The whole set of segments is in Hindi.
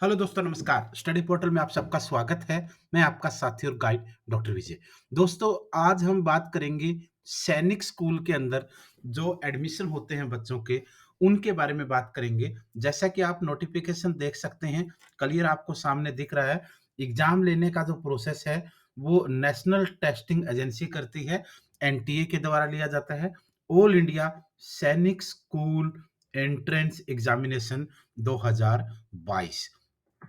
हेलो दोस्तों, नमस्कार। स्टडी पोर्टल में आप सबका स्वागत है। मैं आपका साथी और गाइड डॉक्टर विजय। दोस्तों, आज हम बात करेंगे सैनिक स्कूल के अंदर जो एडमिशन होते हैं बच्चों के, उनके बारे में बात करेंगे। जैसा कि आप नोटिफिकेशन देख सकते हैं, क्लियर आपको सामने दिख रहा है। एग्ज़ाम लेने का जो प्रोसेस है, वो नेशनल टेस्टिंग एजेंसी करती है, एनटीए के द्वारा लिया जाता है। ऑल इंडिया सैनिक स्कूल एंट्रेंस एग्ज़ामिनेशन 2022।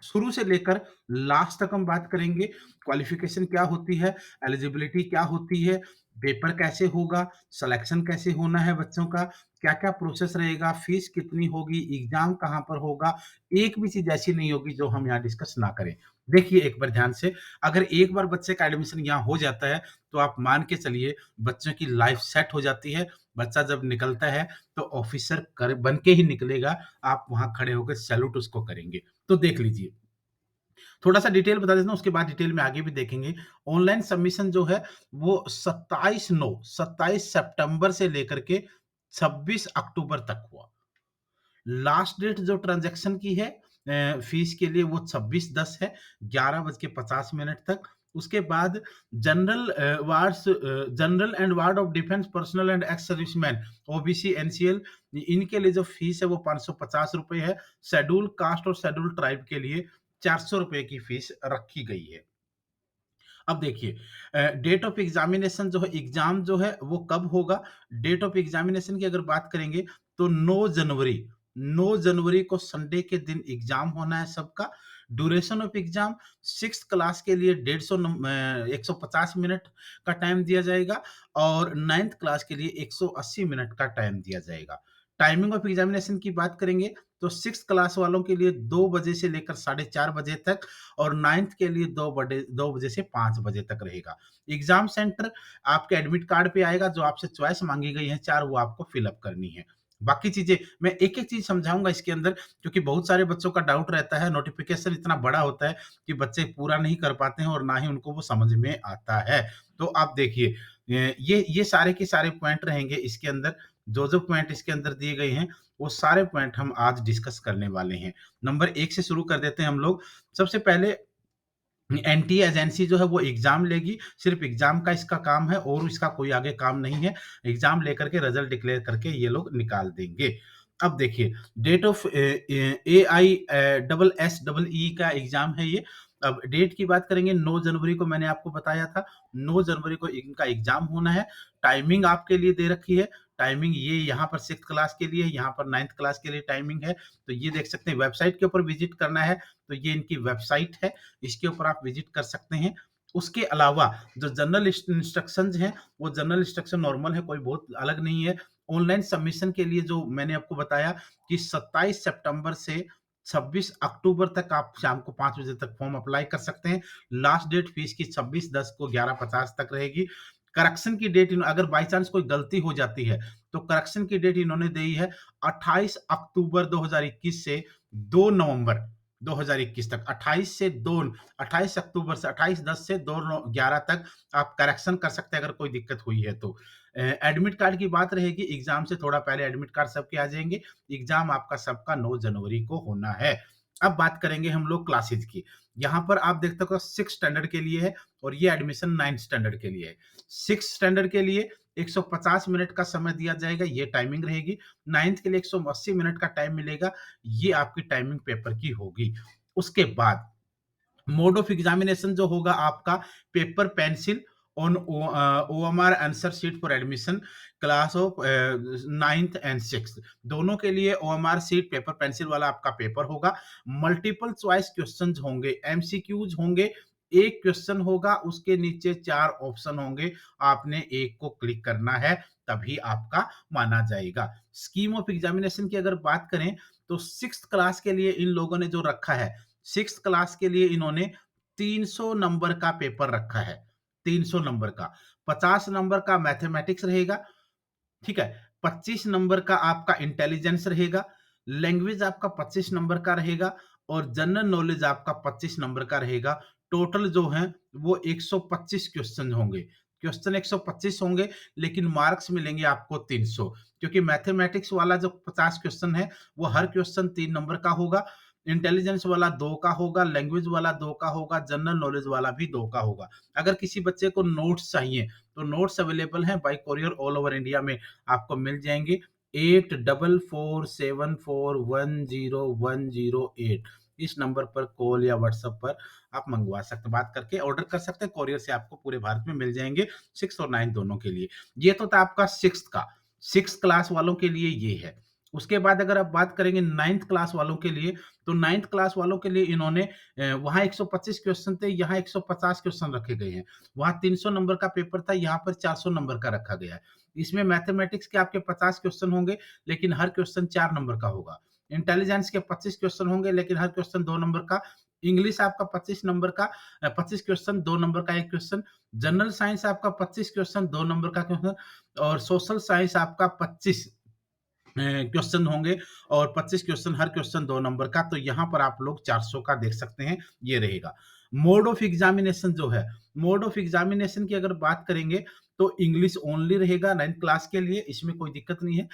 शुरू से लेकर लास्ट तक हम बात करेंगे। क्वालिफिकेशन क्या होती है, एलिजिबिलिटी क्या होती है, पेपर कैसे होगा, सिलेक्शन कैसे होना है बच्चों का, क्या-क्या प्रोसेस रहेगा, फीस कितनी होगी, एग्ज़ाम कहाँ पर होगा, एक भी चीज़ ऐसी नहीं होगी जो हम यहाँ डिस्कस ना करें। देखिए एक बार ध्यान से, अगर एक बार बच्चे का एडमिशन यहाँ हो जाता है, तो आप मान के चलिए बच्चों की लाइफ सेट हो जाती है। बच्चा जब निकलता है, तो ऑफिसर कर बन के ही निकलेगा, आप वहाँ खड़े होकर सैल्यूट उसको करेंगे। तो देख लीजिए। थोड़ा-सा डिटेल बता देता हूँ, उसके बाद डिटेल में आगे भी देखेंगे। ऑनलाइन सबमिशन जो है, वो 27 सितंबर से लेकर के 26 अक्टूबर तक हुआ। लास्ट डेट जो ट्रांज़ैक्शन की है फीस के लिए वो 26/10 है, 11:50 तक। उसके बाद general and ward of defence personnel and ex serviceman OBC, NCL, इनके लिए जो फीस है वो ₹550 है। शेड्यूल कास्ट और शेड्यूल ट्राइब के लिए ₹400 की फीस रखी गई है। अब देखिए डेट ऑफ एग्जामिनेशन जो है, एग्जाम जो है वो कब होगा? डेट ऑफ एग्जामिनेशन की अगर बात करेंगे तो 9 जनवरी को संडे के दिन एग्जाम होना है सबका। Duration of exam 6th class के लिए 150 मिनट का टाइम दिया जाएगा और 9th क्लास के लिए 180 मिनट का टाइम दिया जाएगा। टाइमिंग ऑफ एग्जामिनेशन की बात करेंगे तो 6th क्लास वालों के लिए 2 बजे से लेकर साढ़े 4 बजे तक और 9th के लिए 2 बजे से 5 बजे तक रहेगा। एग्ज़ाम सेंटर आपके एडमिट कार्ड पे आएगा, जो आपसे चॉइस माँगी गई है 4 वो आपको फिल अप करनी है। बाकी चीज़ें मैं एक-एक चीज़ समझाऊँगा इसके अंदर, क्योंकि बहुत सारे बच्चों का डाउट रहता है, नोटिफ़िकेशन इतना बड़ा होता है कि बच्चे पूरा नहीं कर पाते हैं और ना ही उनको वो समझ में आता है। तो आप देखिए ये सारे के सारे पॉइंट रहेंगे इसके अंदर, जो-जो पॉइंट इसके अंदर दिए गए हैं, वो सारे पॉइंट हम आज डिस्कस करने वाले हैं। नंबर 1 से शुरू कर देते हैं हम लोग। सबसे पहले एनटीए एजेंसी जो है वो एग्ज़ाम लेगी, सिर्फ़ एग्ज़ाम का इसका काम है और इसका कोई आगे काम नहीं है। एग्ज़ाम लेकर के रिज़ल्ट डिक्लेयर करके ये लोग निकाल देंगे। अब देखिए date of AI double S double E का एग्ज़ाम है ये। अब डेट की बात करेंगे, 9 जनवरी को मैंने आपको बताया था, 9 जनवरी को इनका एग्ज़ाम होना है। टाइमिंग आपके लिए दे रखी है, टाइमिंग ये यहाँ पर 6th क्लास के लिए, यहाँ पर 9th क्लास के लिए टाइमिंग है। तो ये देख सकते हैं, वेबसाइट के ऊपर विज़िट करना है, तो ये इनकी वेबसाइट है। इसके ऊपर आप विजिट कर सकते हैं। उसके अलावा जो जनरल इंस्ट्रक्शंस हैं, वो जनरल इंस्ट्रक्शन नॉर्मल है, कोई बहुत अलग नहीं है। ऑनलाइन सबमिशन के लिए जो मैंने आपको बताया कि 27 सितंबर से 26 अक्टूबर तक आप शाम को 5 बजे तक फॉर्म अप्लाई कर सकते हैं। लास्ट डेट फीस की 26/10 को 11:50 तक रहेगी। करेक्शन की डेट इन अगर बाय चांस कोई गलती हो जाती है, तो करेक्शन की डेट इन्होंने दी है 28 अक्टूबर 2021 से 2 नवंबर 2021 तक। 28 अक्टूबर से 28/10 से 2/11 तक आप करेक्शन कर सकते हैं अगर कोई दिक्कत हुई है तो। एडमिट कार्ड की बात रहेगी, एग्ज़ाम से थोड़ा पहले एडमिट कार्ड सबके आ जाएँगे। एग्ज़ाम आपका सबका 9 जनवरी को होना है। अब बात करेंगे हम लोग क्लासेस की। यहाँ पर आप देख सकते हो 6th स्टैंडर्ड के लिए है और ये एडमिशन 9th स्टैंडर्ड के लिए है। 6th स्टैंडर्ड के लिए 150 मिनट का समय दिया जाएगा, ये टाइमिंग रहेगी। 9th के लिए 180 मिनट का टाइम मिलेगा, ये आपकी टाइमिंग पेपर की होगी। उसके बाद मोड ऑफ एग्जामिनेशन जो होगा आपका, paper pencil on OMR answer sheet for admission class of 9th and 6th, दोनों के लिए ओएमआर शीट पेपर पेंसिल वाला आपका पेपर होगा। मल्टीपल चॉइस क्वेश्चंस होंगे, एमसीक्यूज होंगे। एक क्वेश्चन होगा, उसके नीचे 4 ऑप्शन होंगे, आपने एक को क्लिक करना है, तभी आपका माना जाएगा। स्कीम ऑफ एग्जामिनेशन की अगर बात करें तो 6th क्लास के लिए इन लोगों ने जो रखा है, 6th क्लास के लिए इन्होंने 300 नंबर का पेपर रखा है, 300 नंबर का। 50 नंबर का मैथमेटिक्स रहेगा, ठीक है? 25 नंबर का आपका इंटेलिजेंस रहेगा, लैंग्वेज आपका 25 नंबर का रहेगा और जनरल नॉलेज आपका 25 नंबर का रहेगा। टोटल जो हैं वो 125 क्वेश्चन होंगे। क्वेश्चन 125 होंगे, लेकिन मार्क्स मिलेंगे आपको 300, क्योंकि मैथमेटिक्स वाला जो 50 क्वेश्चन है, वो हर क्वेश्चन 3 नंबर का होगा। इंटेलिजेंस वाला 2 का होगा, लैंग्वेज वाला 2 का होगा, जनरल नॉलेज वाला भी 2 का होगा। अगर किसी बच्चे को नोट्स चाहिए, तो नोट्स अवेलेबल हैं bye courier all over India में आपको मिल जाएँगे। 8447410108 इस नंबर पर कॉल या व्हाट्सएप पर आप मँगवा सकते बात करके ऑर्डर कर सकते हैं, कोरियर से आपको पूरे भारत में मिल जाएँगे 6 और 9 दोनों के लिए। ये तो था आपका 6th का, 6th क्लास वालों के लिए ये है। उसके बाद अगर आप बात करेंगे 9th क्लास वालों के लिए, तो 9th क्लास वालों के लिए इन्होंने वहाँ 125 क्वेश्चन थे, यहाँ 150 क्वेश्चन रखे गए हैं। वहाँ 300 नंबर का पेपर था, यहाँ पर 400 नंबर का रखा गया है। इसमें मैथमेटिक्स के आपके 50 क्वेश्चन होंगे, लेकिन हर क्वेश्चन 4 नंबर का होगा। इंटेलिजेंस के 25 क्वेश्चन होंगे, लेकिन हर क्वेश्चन 2 नंबर का। इंग्लिश आपका 25 नंबर का 25 क्वेश्चन, 2 नंबर का 1 क्वेश्चन। जनरल साइंस आपका 25 क्वेश्चन, 2 नंबर का क्वेश्चन और सोशल साइंस आपका 25 क्वेश्चन होंगे और 25 क्वेश्चन, हर क्वेश्चन 2 नंबर का। तो यहाँ पर आप लोग 400 का देख सकते हैं, ये रहेगा। मोड ऑफ एग्जामिनेशन जो है, मोड ऑफ एग्जामिनेशन की अगर बात करेंगे, तो इंग्लिश ओनली रहेगा 9th क्लास के लिए, इसमें कोई दिक्कत नहीं है।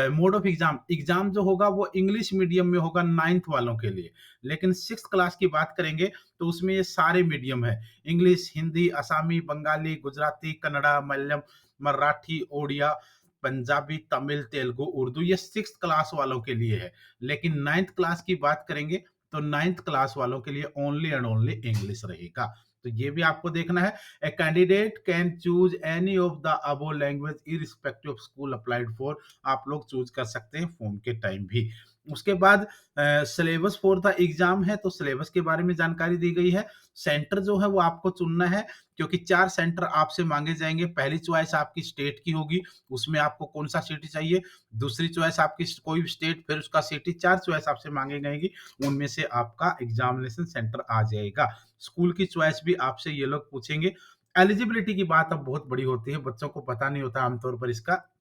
मोड ऑफ एग्जाम, एग्जाम जो होगा वो इंग्लिश मीडियम में होगा 9th वालों के लिए। लेकिन 6th क्लास की बात करेंगे, तो उसमें ये सारे मीडियम है। इंग्लिश, हिंदी, असामी, बंगाली, गुजराती, कन्नड़ा, मलयालम, मराठी, ओडिया, पंजाबी, तमिल, तेलुगु, उर्दू, ये 6th क्लास वालों के लिए है। लेकिन 9th क्लास की बात करेंगे, तो 9th क्लास वालों के लिए ओनली एंड ओनली इंग्लिश रहेगा। तो ये भी आपको देखना है। A candidate can choose any of the above language irrespective of school applied for, आप लोग चूज कर सकते हैं फॉर्म के टाइम भी। उसके बाद सिलेबस फॉर द एग्जाम है, तो सिलेबस के बारे में जानकारी दी गई है। सेंटर जो है वो आपको चुनना है, क्योंकि 4 सेंटर आपसे मांगे जाएंगे। पहली चॉइस आपकी स्टेट की होगी, उसमें आपको कौन सा सिटी चाहिए। दूसरी चॉइस आपकी कोई भी स्टेट, फिर उसका सिटी, 4 चॉइस आपसे मांगी जाएंगी, उनमें से आपका एग्जामिनेशन सेंटर आ जाएगा। स्कूल की चॉइस भी आपसे ये लोग पूछेंगे। एलिजिबिलिटी की बात अब बहुत बड़ी होती है, बच्चों को पता नहीं होता आमतौर पर इसका।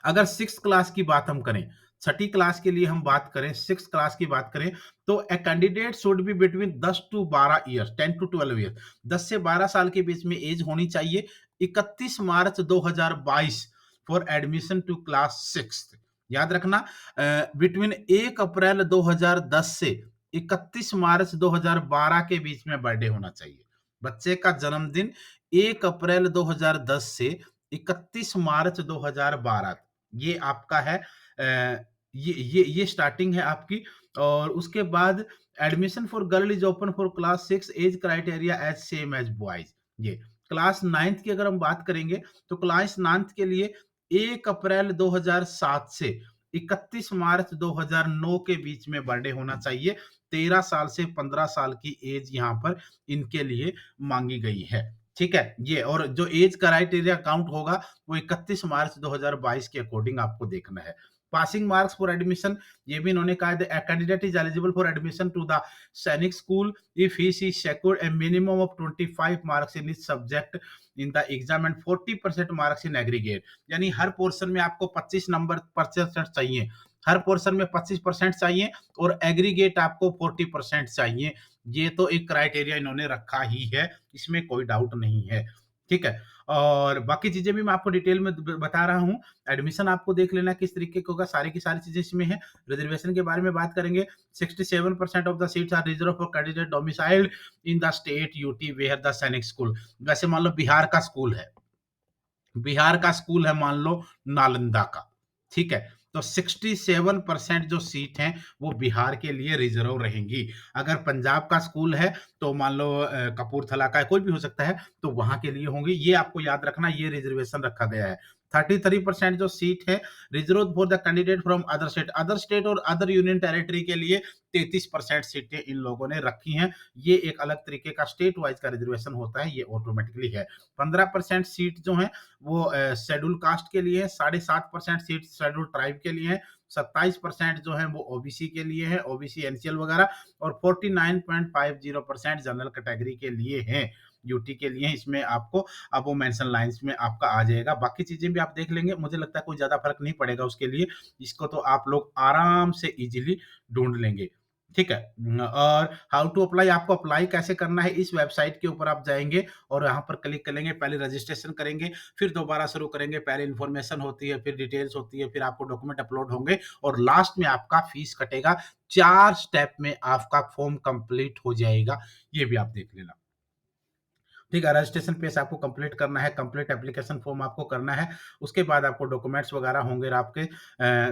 अगर 6th क्लास की बात हम करें, छठी क्लास के लिए हम बात करें, 6th क्लास की बात करें, तो a candidate should be between 10 to 12 years, 10 to 12 years, 10 से 12 साल के बीच में एज होनी चाहिए। 31 March 2022 for admission to class 6th। याद रखना, बिटवीन 1 अप्रैल 2010 से 31 मार्च 2012 के बीच में बर्थडे होना चाहिए। बच्चे का जन्मदिन 1 अप्रैल 2010 से 31 मार्च 2012, ये आपका है। ये स्टार्टिंग है आपकी। और उसके बाद admission for girl is open for class 6, age criteria as same as boys. ये क्लास 9th की अगर हम बात करेंगे, तो क्लास 9th के लिए 1 अप्रैल 2007 से 31 मार्च 2009 के बीच में बर्थडे होना चाहिए। 13 साल से 15 साल की एज यहाँ पर इनके लिए मांगी गई है। ठीक है, ये और जो एज क्राइटेरिया काउंट होगा, वो 31 मार्च 2022 के अकॉर्डिंग आपको देखना है। पासिंग मार्क्स फॉर एडमिशन, ये भी इन्होंने कहा है, candidate is eligible for admission to the Sainik school if he see secured a minimum of 25 marks in each subject in the exam and 40% marks in aggregate. यानी हर पोर्शन में आपको 25 नंबर परसेंट चाहिए, हर पोर्शन में 25% चाहिए और एग्रीगेट आपको 40% चाहिए। ये तो एक क्राइटेरिया इन्होंने रखा ही है, इसमें कोई डाउट नहीं है। ठीक है, और बाकी चीजें भी मैं आपको डिटेल में बता रहा हूँ। एडमिशन आपको देख लेना किस तरीके का होगा, सारी की सारी चीजें इसमें है। रिजर्वेशन के बारे में बात करेंगे, 67% of the seats are reserve for candidate domiciled in the state UT where the Sainik school. वैसे मान लो बिहार का स्कूल है, बिहार का स्कूल है मान लो नालंदा का, ठीक है, तो 67% जो सीट हैं वो बिहार के लिए रिजर्व रहेंगी। अगर पंजाब का स्कूल है, तो मान लो कपूरथला का है, कोई भी हो सकता है, तो वहां के लिए होंगी। ये आपको याद रखना, ये रिजर्वेशन रखा गया है। 33% जो सीट है reserve for the candidate from other state और अदर यूनियन टेरिटरी के लिए 33% सीटें इन लोगों ने रखी हैं। ये एक अलग तरीके का स्टेट वाइज का रिजर्वेशन होता है, ये ऑटोमेटिकली है। 15% सीट जो है वो शेड्यूल कास्ट के लिए है, 7.5% सीट शेड्यूल ट्राइब के लिए है, 27% जो है वो ओबीसी के लिए है, ओबीसी एनसीएल वगैरह, और 49.50% जनरल कैटेगरी के लिए है, यूटी के लिए। इसमें आपको अब वो मेंशन लाइंस में आपका आ जाएगा। बाकी चीजें भी आप देख लेंगे, मुझे लगता है कोई ज्यादा फर्क नहीं पड़ेगा उसके लिए, इसको तो आप लोग आराम से इजीली ढूंढ लेंगे। ठीक है। और हाउ टू अप्लाई, आपको अप्लाई कैसे करना है, इस वेबसाइट के ऊपर आप जाएँगे और यहाँ पर क्लिक करेंगे, पहले रजिस्ट्रेशन करेंगे, फिर दोबारा शुरू करेंगे, पहले इन्फॉर्मेशन होती है, फिर डिटेल्स होती है, फिर आपको डॉक्यूमेंट अपलोड होंगे और लास्ट में आपका फीस कटेगा। 4 स्टेप में आपका फॉर्म कंप्लीट हो जाएगा, ये भी आप देख लेना। ठीक है, रजिस्ट्रेशन पेज आपको कंप्लीट करना है, कंप्लीट एप्लीकेशन फॉर्म आपको करना है। उसके बाद आपको डॉक्यूमेंट्स वगैरह होंगे और आपके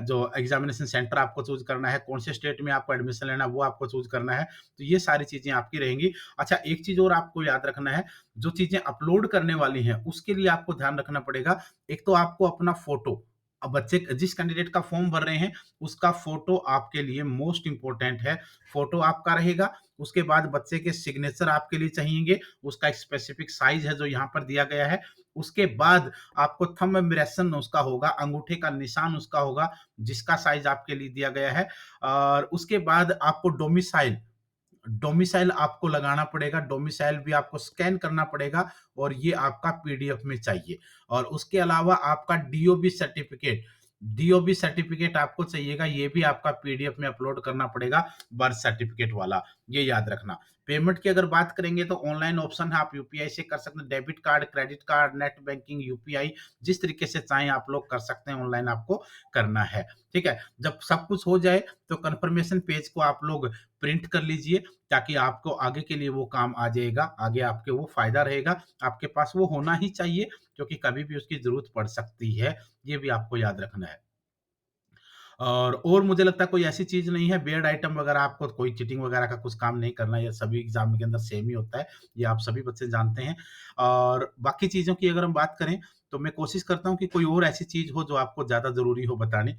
जो एग्ज़ामिनेशन सेंटर आपको चूज़ करना है, कौन से स्टेट में आपको एडमिशन लेना है, वो आपको चूज़ करना है। तो ये सारी चीज़ें आपकी रहेंगी। अच्छा, एक चीज़ और आपको याद रखना है, जो चीज़ें अपलोड करने वाली हैं, उसके लिए आपको ध्यान रखना पड़ेगा। एक तो आपको अपना फ़ोटो, बच्चे जिस कैंडिडेट का फॉर्म भर रहे हैं, उसका फ़ोटो आपके लिए मोस्ट इम्पोर्टेंट है। फ़ोटो आपका रहेगा, उसके बाद बच्चे के सिग्नेचर आपके लिए चाहिएंगे, उसका एक स्पेसिफिक साइज़ है जो यहाँ पर दिया गया है। उसके बाद आपको थंब इम्प्रेशन उसका होगा, अंगूठे का निशान उसका होगा, जिसका साइज़ आपके लिए दिया गया है। और उसके बाद आपको डोमिसाइल डोमिसाइल आपको लगाना पड़ेगा, डोमिसाइल भी आपको स्कैन करना पड़ेगा और ये आपका पीडीएफ में चाहिए। और उसके अलावा आपका डीओबी सर्टिफिकेट आपको चाहिएगा, ये भी आपका पीडीएफ में अपलोड करना पड़ेगा, बर्थ सर्टिफिकेट वाला, ये याद रखना। पेमेंट की अगर बात करेंगे तो ऑनलाइन ऑप्शन है, आप यूपीआई से कर सकते हैं, debit card, credit card, net banking, UPI, जिस तरीके से चाहें आप लोग कर सकते हैं, ऑनलाइन आपको करना है। ठीक है? जब सब कुछ हो जाए तो कन्फर्मेशन पेज को आप लोग प्रिंट कर लीजिए, ताकि आपको आगे के लिए वो काम आ जाएगा, आगे आपके वो फ़ायदा रहेगा। आपके पास वो होना ही चाहिए, क्योंकि कभी भी उसकी ज़रूरत पड़ सकती है, ये भी आपको याद रखना है। और मुझे लगता है कोई ऐसी चीज़ नहीं है, वियर्ड आइटम वगैरह आपको कोई चीटिंग वगैरह का कुछ काम नहीं करना है, ये सभी एग्ज़ाम के अंदर सेम ही होता है, ये आप सभी बच्चे जानते हैं। और बाकी चीज़ों की अगर हम बात करें, तो मैं कोशिश करता हूँ कि कोई और ऐसी चीज़ हो जो आपको ज़्यादा ज़रूरी हो बतानी।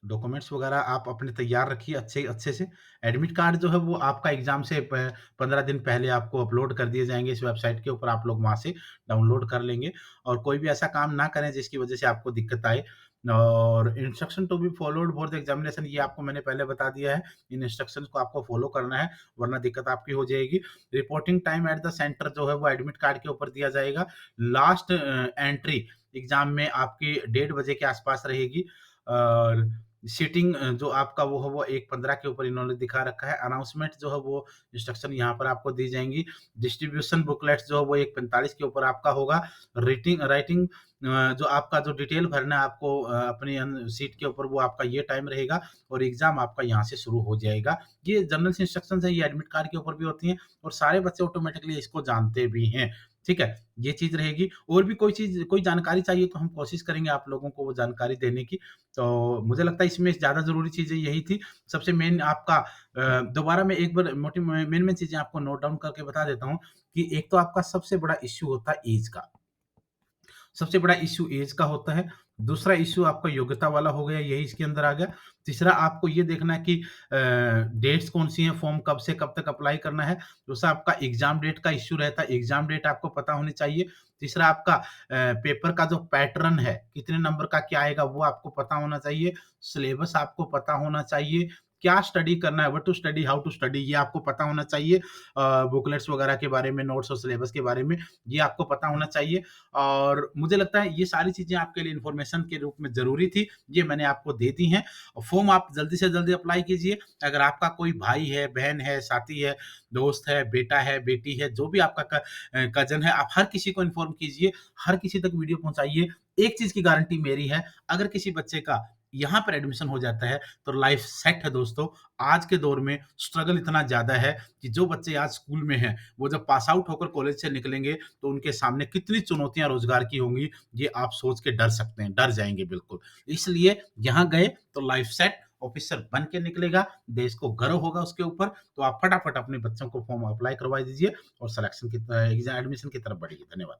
डॉक्यूमेंट्स वगैरह आप अपने तैयार रखिए अच्छे अच्छे से। एडमिट कार्ड जो है वो आपका एग्ज़ाम से प 15 दिन पहले आपको अपलोड कर दिए जाएँगे इस वेबसाइट के ऊपर, आप लोग वहाँ से डाउनलोड कर लेंगे और कोई भी ऐसा काम ना करें जिसकी वज़ह से आपको दिक्कत आए। और instruction to be followed for the examination, ये आपको मैंने पहले बता दिया है। इन इंस्ट्रक्शंस को आपको फॉलो करना है, वरना दिक्कत आपकी हो जाएगी। Reporting time at the centre जो है वो एडमिट कार्ड के ऊपर दिया जाएगा। लास्ट एंट्री एग्ज़ाम में आपकी 1:30 बजे के आस-पास रहेगी। और सीटिंग जो आपका वो है वो 1:15 के ऊपर इन्होंने दिखा रखा है। अनाउंसमेंट जो है वो इंस्ट्रक्शन यहाँ पर आपको दी जाएँगी। डिस्ट्रीब्यूशन बुकलेट्स जो है वो 1:45 के ऊपर आपका होगा। रीटिंग राइटिंग जो आपका जो डिटेल भरना है आपको अपनी सीट के ऊपर, वो आपका ये टाइम रहेगा और एग्ज़ाम आपका यहाँ से शुरू हो जाएगा। ये जनरल इंस्ट्रक्शंस हैं, ये एडमिट कार्ड के ऊपर भी होती हैं और सारे बच्चे ऑटोमैटिकली इसको जानते भी हैं। ठीक है? ये चीज़ रहेगी। और भी कोई चीज़, कोई जानकारी चाहिए तो हम कोशिश करेंगे आप लोगों को वो जानकारी देने की। तो मुझे लगता है इसमें ज़्यादा ज़रूरी चीज़ें यही थी। सबसे मेन आपका दोबारा मैं एक बार मेन-मेन चीज़ें आपको नोट डाउन करके बता देता हूँ कि एक तो आपका सबसे बड़ा इश्यू होता है ऐज का। सबसे बड़ा इश्यू ऐज का होता है। दूसरा इश्यू आपका योग्यता वाला हो गया, यही इसके अंदर आ गया। तीसरा आपको ये देखना है कि डेट्स कौन-सी हैं, फॉर्म कब से कब तक अप्लाई करना है। दूसरा आपका एग्ज़ाम डेट का इश्यू रहता है, एग्ज़ाम डेट आपको पता होनी चाहिए। तीसरा आपका पेपर का जो पैटर्न है, कितने नंबर का क्या आएगा वो आपको पता होना चाहिए। सिलेबस आपको पता होना चाहिए। क्या स्टडी करना है, what to study, how to study, ये आपको पता होना चाहिए। बुकलेट्स वगैरह के बारे में, नोट्स और सिलेबस के बारे में, ये आपको पता होना चाहिए। और मुझे लगता है ये सारी चीज़ें आपके लिए इन्फॉर्मेशन के रूप में ज़रूरी थी, ये मैंने आपको दे दी हैं। फॉर्म आप जल्दी से जल्दी अप्लाई कीजिए। अगर आपका कोई भाई है, बहन है, साथी है, दोस्त है, बेटा है, बेटी है, जो भी आपका कज़न है, आप हर किसी को इन्फॉर्म कीजिए, हर किसी तक वीडियो पहुँचाइए। एक चीज़ की गारंटी मेरी है, अगर किसी बच्चे का यहाँ पर एडमिशन हो जाता है, तो लाइफ सेट है दोस्तों। आज के दौर में स्ट्रगल इतना ज़्यादा है कि जो बच्चे आज स्कूल में हैं, वो जब पास आउट होकर कॉलेज से निकलेंगे, तो उनके सामने कितनी चुनौतियाँ रोज़गार की होंगी, ये आप सोच के डर सकते हैं, डर जाएँगे बिल्कुल। इसलिए यहाँ गए तो लाइफ सेट, ऑफ़िसर बन के निकलेगा, देश को गर्व होगा उसके ऊपर, तो आप फटाफट अपने बच्चों को फॉर्म अप्लाई करवा दीजिए और सिलेक्शन की एग्ज़ाम एडमिशन की तरफ बढ़िए। धन्यवाद।